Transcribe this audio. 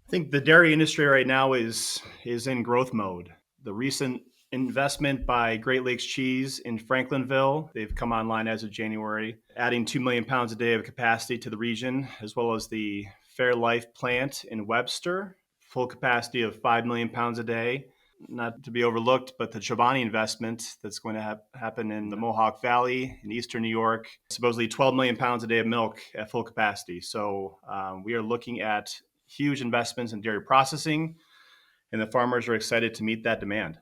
I think the dairy industry right now is in growth mode. The recent investment by Great Lakes Cheese in Franklinville, they've come online as of January, adding 2 million pounds a day of capacity to the region, as well as the Fairlife plant in Webster, full capacity of 5 million pounds a day. Not to be overlooked, but the Chobani investment that's going to happen in the Mohawk Valley in eastern New York, supposedly 12 million pounds a day of milk at full capacity. So we are looking at huge investments in dairy processing, and the farmers are excited to meet that demand.